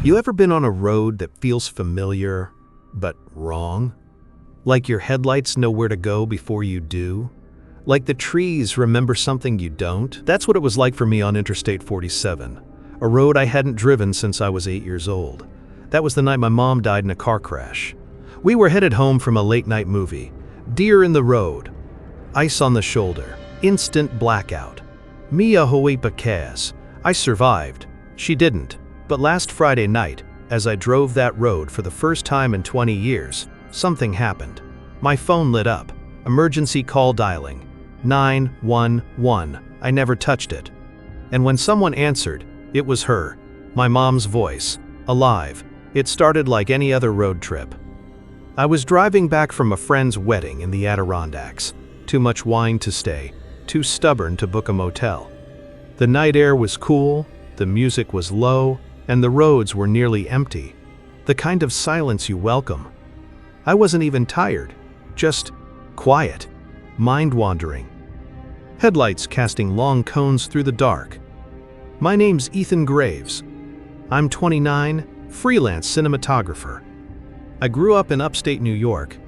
You ever been on a road that feels familiar, but wrong? Like your headlights know where to go before you do? Like the trees remember something you don't? That's what it was like for me on Interstate 47, a road I hadn't driven since I was 8 years old. That was the night my mom died in a car crash. We were headed home from a late-night movie. Deer in the road. Ice on the shoulder. Instant blackout. Mia Hoipa Kaz. I survived. She didn't. But last Friday night, as I drove that road for the first time in 20 years, something happened. My phone lit up. Emergency call dialing. 911. I never touched it. And when someone answered, it was her. My mom's voice. Alive. It started like any other road trip. I was driving back from a friend's wedding in the Adirondacks. Too much wine to stay. Too stubborn to book a motel. The night air was cool, the music was low, and the roads were nearly empty. The kind of silence you welcome. I wasn't even tired, just quiet, mind-wandering. Headlights casting long cones through the dark. My name's Ethan Graves. I'm 29, freelance cinematographer. I grew up in upstate New York,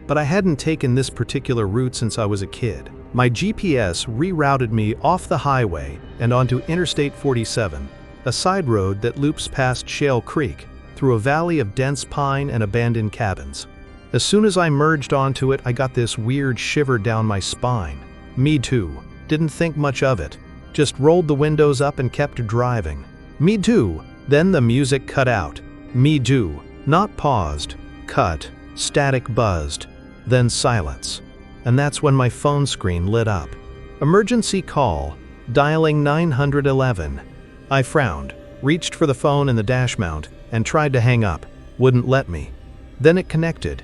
but I hadn't taken this particular route since I was a kid. My GPS rerouted me off the highway and onto Interstate 47, a side road that loops past Shale Creek, through a valley of dense pine and abandoned cabins. As soon as I merged onto it, I got this weird shiver down my spine. Me too. Didn't think much of it. Just rolled the windows up and kept driving. Me too. Then the music cut out. Me too. Not paused. Cut. Static buzzed. Then silence. And that's when my phone screen lit up. Emergency call. Dialing 911. I frowned, reached for the phone in the dash mount, and tried to hang up. Wouldn't let me. Then it connected.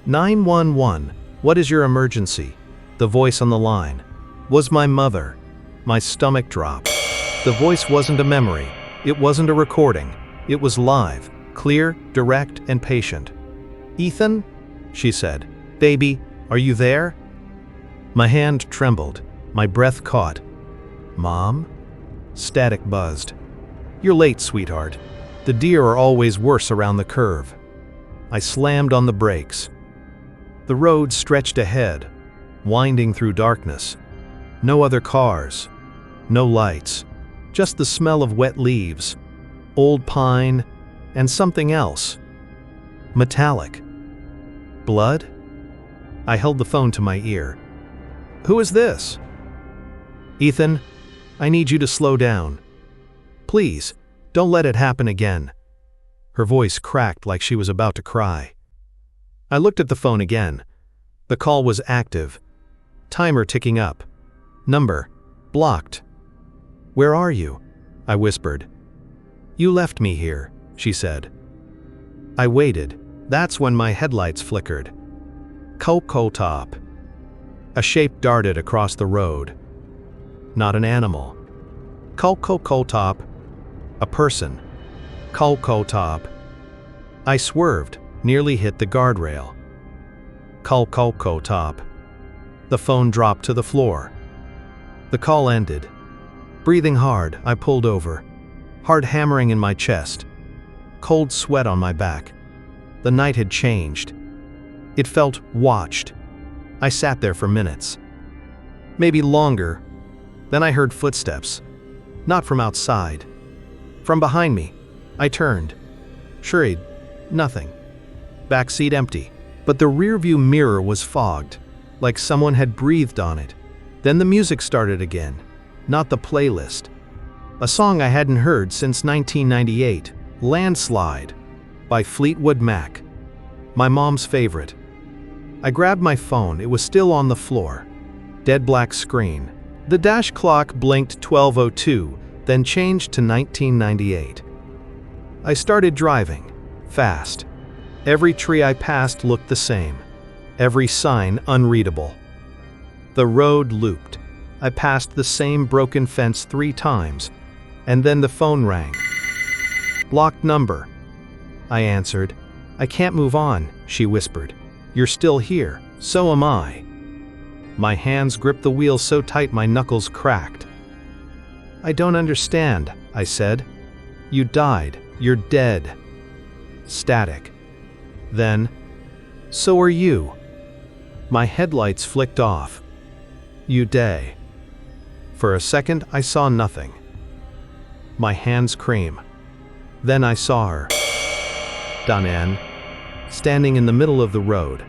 911. What is your emergency? The voice on the line was my mother. My stomach dropped. The voice wasn't a memory. It wasn't a recording. It was live, clear, direct, and patient. Ethan? She said. Baby, are you there? My hand trembled. My breath caught. Mom? Static buzzed. You're late, sweetheart. The deer are always worse around the curve. I slammed on the brakes. The road stretched ahead, winding through darkness. No other cars. No lights. Just the smell of wet leaves, old pine, and something else. Metallic. Blood? I held the phone to my ear. Who is this? Ethan, I need you to slow down. Please, don't let it happen again. Her voice cracked like she was about to cry. I looked at the phone again. The call was active. Timer ticking up. Number blocked. Where are you? I whispered. You left me here, she said. I waited. That's when my headlights flickered. Cocoa top. A shape darted across the road. Not an animal. Cocoa top. A person. Cocoa top. I swerved, nearly hit the guardrail. Cocoa top. The phone dropped to the floor. The call ended. Breathing hard, I pulled over. Heart hammering in my chest. Cold sweat on my back. The night had changed. It felt watched. I sat there for minutes. Maybe longer. Then I heard footsteps. Not from outside. From behind me. I turned. Shried. Nothing. Backseat empty. But the rearview mirror was fogged, like someone had breathed on it. Then the music started again. Not the playlist. A song I hadn't heard since 1998, Landslide, by Fleetwood Mac. My mom's favorite. I grabbed my phone. It was still on the floor. Dead black screen. The dash clock blinked 12:02, then changed to 1998. I started driving, fast. Every tree I passed looked the same. Every sign unreadable. The road looped. I passed the same broken fence 3 times, and then the phone rang. Blocked number. I answered. I can't move on, she whispered. You're still here, so am I. My hands gripped the wheel so tight my knuckles cracked. I don't understand, I said. You died. You're dead. Static. Then, so are you. My headlights flicked off. You day. For a second, I saw nothing. My hands cream. Then I saw her. Danan, standing in the middle of the road.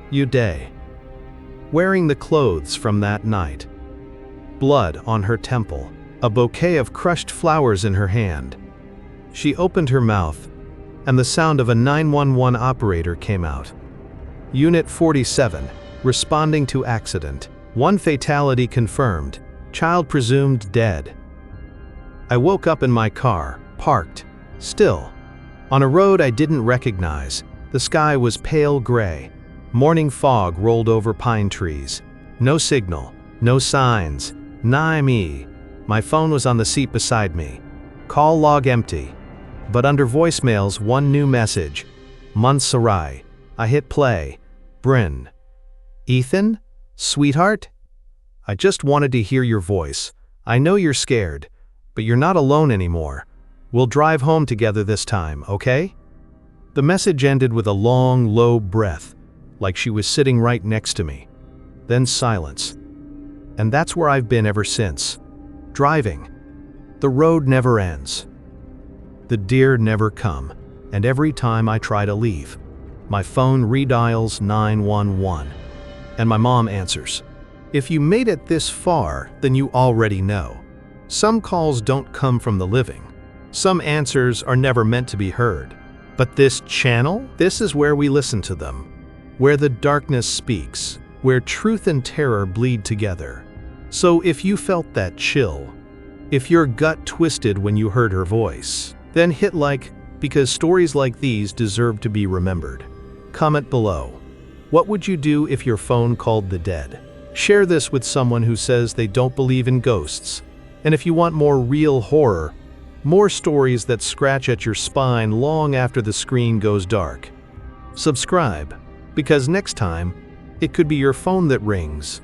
You day. Wearing the clothes from that night. Blood on her temple. A bouquet of crushed flowers in her hand. She opened her mouth, and the sound of a 911 operator came out. Unit 47, responding to accident. 1 fatality confirmed. Child presumed dead. I woke up in my car, parked, still. On a road I didn't recognize. The sky was pale gray. Morning fog rolled over pine trees. No signal, no signs. Nah me. My phone was on the seat beside me. Call log empty. But under voicemails, one new message. Montserrat. I hit play. Bryn. Ethan? Sweetheart? I just wanted to hear your voice. I know you're scared, but you're not alone anymore. We'll drive home together this time, okay? The message ended with a long, low breath, like she was sitting right next to me. Then silence. And that's where I've been ever since. Driving. The road never ends. The deer never come, and every time I try to leave, my phone redials 911, and my mom answers. If you made it this far, then you already know. Some calls don't come from the living. Some answers are never meant to be heard. But this channel, this is where we listen to them. Where the darkness speaks, where truth and terror bleed together. So if you felt that chill, if your gut twisted when you heard her voice, then hit like, because stories like these deserve to be remembered. Comment below. What would you do if your phone called the dead? Share this with someone who says they don't believe in ghosts. And if you want more real horror, more stories that scratch at your spine long after the screen goes dark, subscribe, because next time, it could be your phone that rings.